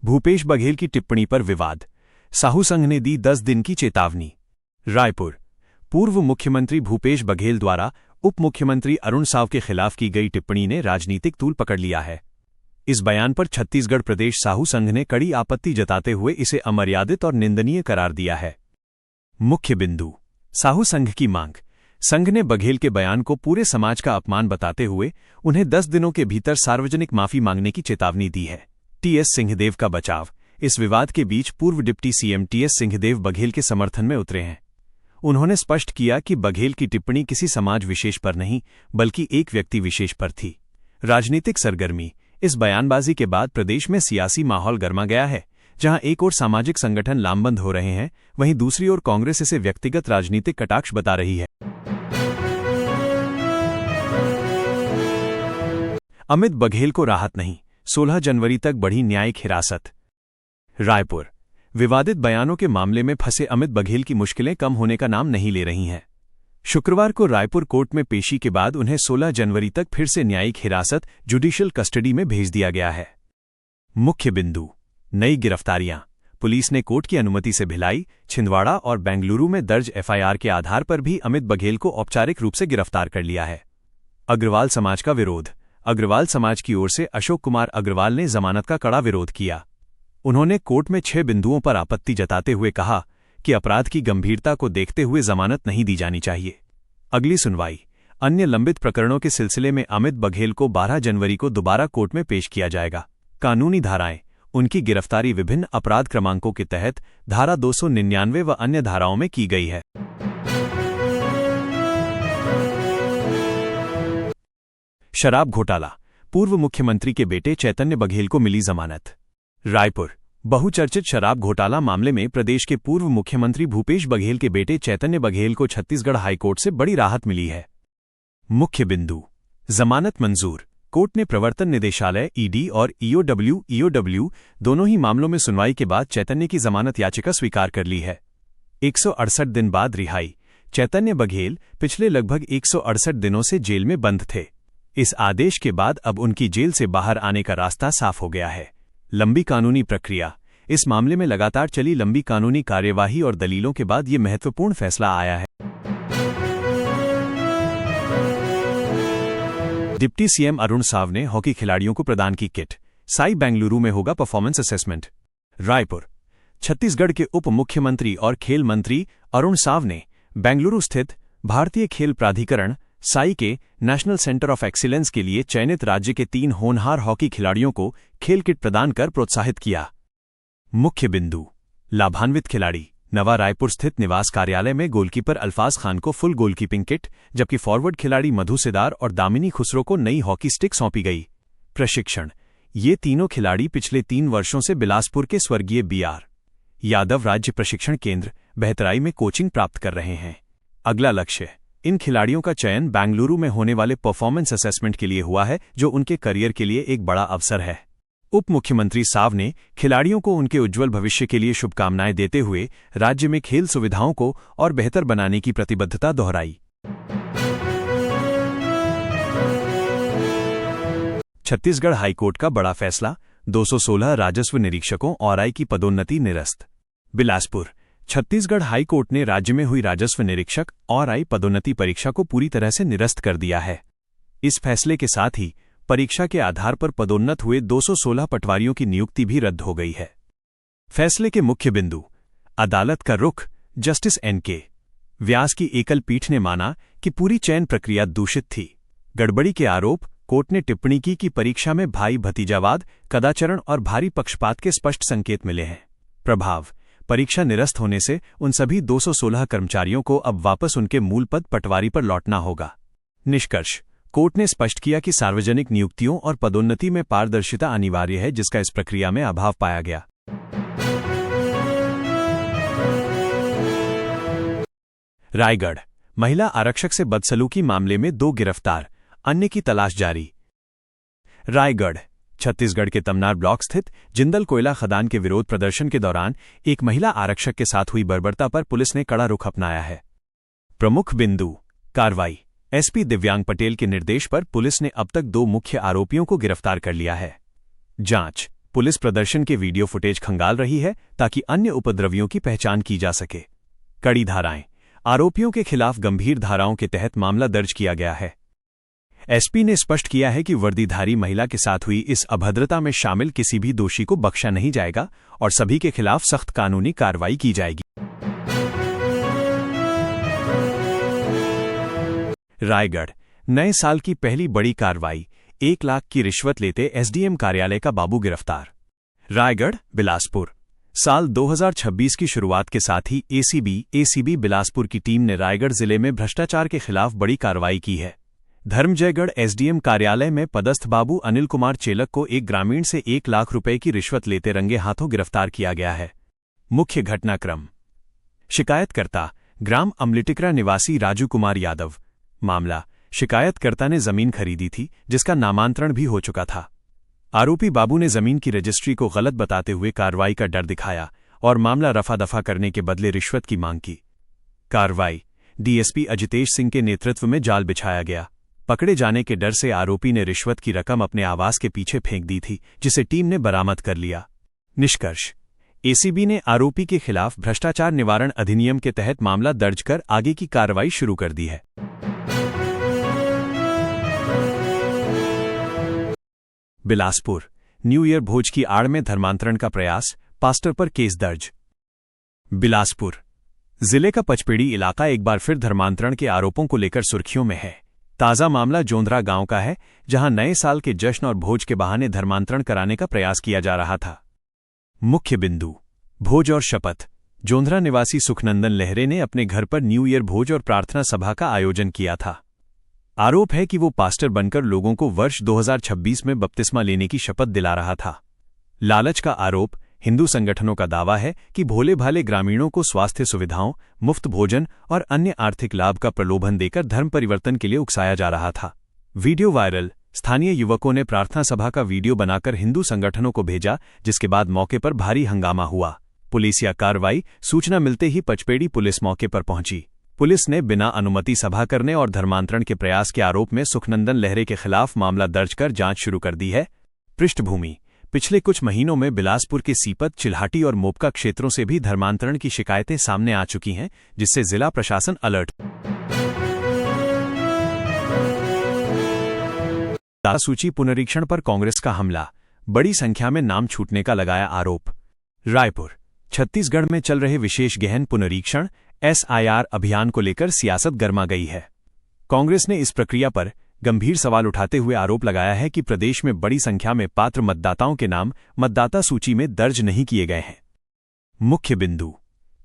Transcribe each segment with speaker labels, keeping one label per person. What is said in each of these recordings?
Speaker 1: भूपेश बघेल की टिप्पणी पर विवाद, साहू संघ ने दी 10 दिन की चेतावनी। रायपुर। पूर्व मुख्यमंत्री भूपेश बघेल द्वारा उप मुख्यमंत्री अरुण साव के खिलाफ की गई टिप्पणी ने राजनीतिक तूल पकड़ लिया है। इस बयान पर छत्तीसगढ़ प्रदेश साहू संघ ने कड़ी आपत्ति जताते हुए इसे अमर्यादित और निंदनीय करार दिया है। मुख्य बिंदु, साहू संघ की मांग। संघ ने बघेल के बयान को पूरे समाज का अपमान बताते हुए उन्हें 10 दिनों के भीतर सार्वजनिक माफी मांगने की चेतावनी दी है। टीएस सिंहदेव का बचाव। इस विवाद के बीच पूर्व deputy CM TS Singhdeo Baghel के समर्थन में उतरे हैं। उन्होंने स्पष्ट किया कि बघेल की टिप्पणी किसी समाज विशेष पर नहीं बल्कि एक व्यक्ति विशेष पर थी। राजनीतिक सरगर्मी। इस बयानबाजी के बाद प्रदेश में सियासी माहौल गर्मा गया है। जहां एक ओर सामाजिक संगठन लामबंद हो रहे हैं, वहीं दूसरी ओर कांग्रेस इसे व्यक्तिगत राजनीतिक कटाक्ष बता रही है। अमित बघेल को राहत नहीं, 16 जनवरी तक बढ़ी न्यायिक हिरासत। रायपुर। विवादित बयानों के मामले में फंसे अमित बघेल की मुश्किलें कम होने का नाम नहीं ले रही हैं। शुक्रवार को रायपुर कोर्ट में पेशी के बाद उन्हें 16 जनवरी तक फिर से न्यायिक हिरासत जुडिशियल कस्टडी में भेज दिया गया है। मुख्य बिंदु, नई गिरफ्तारियां। पुलिस ने कोर्ट की अनुमति से भिलाई, छिंदवाड़ा और बेंगलुरु में दर्ज एफआईआर के आधार पर भी अमित बघेल को औपचारिक रूप से गिरफ्तार कर लिया है। अग्रवाल समाज का विरोध। अग्रवाल समाज की ओर से अशोक कुमार अग्रवाल ने जमानत का कड़ा विरोध किया। उन्होंने कोर्ट में 6 बिंदुओं पर आपत्ति जताते हुए कहा कि अपराध की गंभीरता को देखते हुए जमानत नहीं दी जानी चाहिए। अगली सुनवाई। अन्य लंबित प्रकरणों के सिलसिले में अमित बघेल को 12 जनवरी को दोबारा कोर्ट में पेश किया जाएगा। कानूनी धाराएं। उनकी गिरफ्तारी विभिन्न अपराध क्रमांकों के तहत धारा 299 व अन्य धाराओं में की गई है। शराब घोटाला। पूर्व मुख्यमंत्री के बेटे चैतन्य बघेल को मिली जमानत। रायपुर। बहुचर्चित शराब घोटाला मामले में प्रदेश के पूर्व मुख्यमंत्री भूपेश बघेल के बेटे चैतन्य बघेल को छत्तीसगढ़ हाईकोर्ट से बड़ी राहत मिली है। मुख्य बिंदु, जमानत मंजूर। कोर्ट ने प्रवर्तन निदेशालय ईडी और ईओडब्ल्यू दोनों ही मामलों में सुनवाई के बाद चैतन्य की जमानत याचिका स्वीकार कर ली है। 168 दिन बाद रिहाई। चैतन्य बघेल पिछले लगभग 168 दिनों से जेल में बंद थे। इस आदेश के बाद अब उनकी जेल से बाहर आने का रास्ता साफ हो गया है। लंबी कानूनी प्रक्रिया। इस मामले में लगातार चली लंबी कानूनी कार्यवाही और दलीलों के बाद ये महत्वपूर्ण फैसला आया है। डिप्टी सीएम अरुण साव ने हॉकी खिलाड़ियों को प्रदान की किट। साई बेंगलुरु में होगा परफॉर्मेंस असेसमेंट। रायपुर। छत्तीसगढ़ के उप मुख्यमंत्री और खेल मंत्री अरुण साव ने बेंगलुरु स्थित भारतीय खेल प्राधिकरण साई के नेशनल सेंटर ऑफ एक्सीलेंस के लिए चयनित राज्य के 3 होनहार हॉकी खिलाड़ियों को खेल किट प्रदान कर प्रोत्साहित किया। मुख्य बिंदु, लाभान्वित खिलाड़ी। नवा रायपुर स्थित निवास कार्यालय में गोलकीपर अल्फाज खान को फुल गोलकीपिंग किट, जबकि फॉरवर्ड खिलाड़ी मधु सिदार और दामिनी खुसरो को नई हॉकी स्टिक सौंपी गई। प्रशिक्षण। ये तीनों खिलाड़ी पिछले 3 वर्षों से बिलासपुर के स्वर्गीय बीआर यादव राज्य प्रशिक्षण केंद्र बहतराई में कोचिंग प्राप्त कर रहे हैं। अगला लक्ष्य, इन खिलाड़ियों का चयन बेंगलुरु में होने वाले परफॉर्मेंस असेसमेंट के लिए हुआ है, जो उनके करियर के लिए एक बड़ा अवसर है। उप मुख्यमंत्री साव ने खिलाड़ियों को उनके उज्जवल भविष्य के लिए शुभकामनाएं देते हुए राज्य में खेल सुविधाओं को और बेहतर बनाने की प्रतिबद्धता दोहराई। छत्तीसगढ़ हाईकोर्ट का बड़ा फैसला, 216 राजस्व निरीक्षकों और की पदोन्नति निरस्त। बिलासपुर। छत्तीसगढ़ हाईकोर्ट ने राज्य में हुई राजस्व निरीक्षक और पदोन्नति परीक्षा को पूरी तरह से निरस्त कर दिया है। इस फैसले के साथ ही परीक्षा के आधार पर पदोन्नत हुए 216 पटवारियों की नियुक्ति भी रद्द हो गई है। फैसले के मुख्य बिंदु, अदालत का रुख। Justice NK. व्यास की एकल पीठ ने माना कि पूरी चयन प्रक्रिया दूषित थी। गड़बड़ी के आरोप। कोर्ट ने टिप्पणी की कि परीक्षा में भाई भतीजावाद, कदाचरण और भारी पक्षपात के स्पष्ट संकेत मिले हैं। प्रभाव। परीक्षा निरस्त होने से उन सभी 216 कर्मचारियों को अब वापस उनके मूल पद पटवारी पर लौटना होगा। निष्कर्ष। कोर्ट ने स्पष्ट किया कि सार्वजनिक नियुक्तियों और पदोन्नति में पारदर्शिता अनिवार्य है, जिसका इस प्रक्रिया में अभाव पाया गया। रायगढ़। महिला आरक्षक से बदसलूकी मामले में 2 गिरफ्तार, अन्य की तलाश जारी। रायगढ़। छत्तीसगढ़ के तमनार ब्लॉक स्थित जिंदल कोयला खदान के विरोध प्रदर्शन के दौरान एक महिला आरक्षक के साथ हुई बर्बरता पर पुलिस ने कड़ा रुख अपनाया है। प्रमुख बिंदु, कार्रवाई। एसपी दिव्यांग पटेल के निर्देश पर पुलिस ने अब तक 2 मुख्य आरोपियों को गिरफ्तार कर लिया है। जांच। पुलिस प्रदर्शन के वीडियो फुटेज खंगाल रही है ताकि अन्य उपद्रवियों की पहचान की जा सके। कड़ी धाराएं। आरोपियों के खिलाफ गंभीर धाराओं के तहत मामला दर्ज किया गया है। एसपी ने स्पष्ट किया है कि वर्दीधारी महिला के साथ हुई इस अभद्रता में शामिल किसी भी दोषी को बख्शा नहीं जाएगा और सभी के खिलाफ सख्त कानूनी कार्रवाई की जाएगी। रायगढ़, नए साल की पहली बड़ी कार्रवाई, 1 लाख की रिश्वत लेते एसडीएम कार्यालय का बाबू गिरफ्तार। रायगढ़, बिलासपुर। साल 2026 की शुरुआत के साथ ही एसीबी बिलासपुर की टीम ने रायगढ़ जिले में भ्रष्टाचार के खिलाफ बड़ी कार्रवाई की है। धर्मजयगढ़ एसडीएम कार्यालय में पदस्थ बाबू अनिल कुमार चेलक को एक ग्रामीण से 1 लाख रुपए की रिश्वत लेते रंगे हाथों गिरफ्तार किया गया है। मुख्य घटनाक्रम। शिकायतकर्ता ग्राम अमलिटिकरा निवासी राजू कुमार यादव। मामला, शिकायतकर्ता ने जमीन खरीदी थी जिसका नामांतरण भी हो चुका था। आरोपी बाबू ने जमीन की रजिस्ट्री को गलत बताते हुए कार्रवाई का डर दिखाया और मामला रफा दफा करने के बदले रिश्वत की मांग की। कार्रवाई, डीएसपी अजितेश सिंह के नेतृत्व में जाल बिछाया गया। पकड़े जाने के डर से आरोपी ने रिश्वत की रकम अपने आवास के पीछे फेंक दी थी, जिसे टीम ने बरामद कर लिया। निष्कर्ष, एसीबी ने आरोपी के खिलाफ भ्रष्टाचार निवारण अधिनियम के तहत मामला दर्ज कर आगे की कार्रवाई शुरू कर दी है। बिलासपुर, न्यू ईयर भोज की आड़ में धर्मांतरण का प्रयास, पास्टर पर केस दर्ज। बिलासपुर जिले का पचपेड़ी इलाका एक बार फिर धर्मांतरण के आरोपों को लेकर सुर्खियों में है। ताजा मामला जोंधरा गांव का है, जहां नए साल के जश्न और भोज के बहाने धर्मांतरण कराने का प्रयास किया जा रहा था। मुख्य बिंदु, भोज और शपथ। जोंधरा निवासी सुखनंदन लहरे ने अपने घर पर न्यू ईयर भोज और प्रार्थना सभा का आयोजन किया था। आरोप है कि वो पास्टर बनकर लोगों को वर्ष 2026 में बपतिस्मा लेने की शपथ दिला रहा था। लालच का आरोप। हिंदू संगठनों का दावा है कि भोले भाले ग्रामीणों को स्वास्थ्य सुविधाओं, मुफ्त भोजन और अन्य आर्थिक लाभ का प्रलोभन देकर धर्म परिवर्तन के लिए उकसाया जा रहा था। Video viral. स्थानीय युवकों ने प्रार्थना सभा का वीडियो बनाकर हिंदू संगठनों को भेजा, जिसके बाद मौके पर भारी हंगामा हुआ। पुलिसिया कार्रवाई। सूचना मिलते ही पचपेड़ी पुलिस मौके पर पहुंची। पुलिस ने बिना अनुमति सभा करने और धर्मांतरण के प्रयास के आरोप में सुखनंदन लहरे के खिलाफ मामला दर्ज कर जांच शुरू कर दी है। पृष्ठभूमि, पिछले कुछ महीनों में बिलासपुर के सीपत, चिल्हाटी और मोपका क्षेत्रों से भी धर्मांतरण की शिकायतें सामने आ चुकी हैं, जिससे जिला प्रशासन अलर्ट। सूची पुनरीक्षण पर कांग्रेस का हमला, बड़ी संख्या में नाम छूटने का लगाया आरोप। रायपुर, छत्तीसगढ़ में चल रहे विशेष गहन पुनरीक्षण एसआईआर अभियान को लेकर सियासत गर्मा गई है। कांग्रेस ने इस प्रक्रिया पर गंभीर सवाल उठाते हुए आरोप लगाया है कि प्रदेश में बड़ी संख्या में पात्र मतदाताओं के नाम मतदाता सूची में दर्ज नहीं किए गए हैं। मुख्य बिंदु,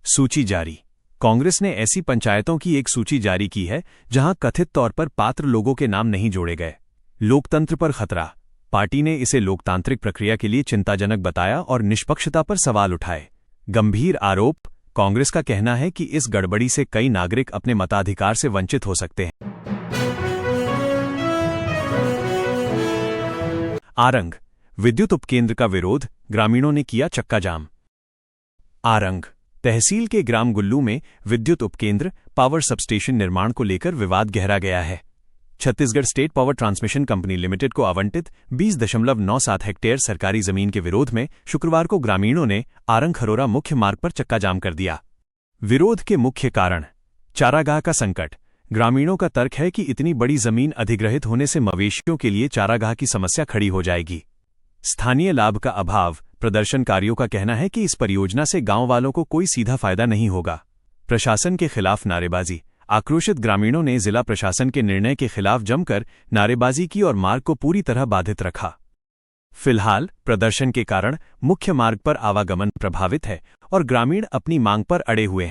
Speaker 1: सूची जारी। कांग्रेस ने ऐसी पंचायतों की एक सूची जारी की है जहां कथित तौर पर पात्र लोगों के नाम नहीं जोड़े गए। लोकतंत्र पर खतरा। पार्टी ने इसे लोकतांत्रिक प्रक्रिया के लिए चिंताजनक बताया और निष्पक्षता पर सवाल उठाए। गंभीर आरोप। कांग्रेस का कहना है कि इस गड़बड़ी से कई नागरिक अपने मताधिकार से वंचित हो सकते हैं। आरंग, विद्युत उपकेंद्र का विरोध, ग्रामीणों ने किया चक्का जाम। आरंग तहसील के ग्राम गुल्लू में विद्युत उपकेंद्र पावर सबस्टेशन निर्माण को लेकर विवाद गहरा गया है। Chhattisgarh state power transmission company limited को आवंटित 20.97 हेक्टेयर सरकारी जमीन के विरोध में शुक्रवार को ग्रामीणों ने आरंग खरोरा मुख्य मार्ग पर चक्का जाम कर दिया। विरोध के मुख्य कारण, चारागाह का संकट। ग्रामीणों का तर्क है कि इतनी बड़ी जमीन अधिग्रहित होने से मवेशियों के लिए चारागाह की समस्या खड़ी हो जाएगी। स्थानीय लाभ का अभाव। प्रदर्शनकारियों का कहना है कि इस परियोजना से गांव वालों को कोई सीधा फायदा नहीं होगा। प्रशासन के खिलाफ नारेबाजी। आक्रोशित ग्रामीणों ने जिला प्रशासन के निर्णय के खिलाफ जमकर नारेबाजी की और मार्ग को पूरी तरह बाधित रखा। फिलहाल प्रदर्शन के कारण मुख्य मार्ग पर आवागमन प्रभावित है और ग्रामीण अपनी मांग पर अड़े हुए हैं।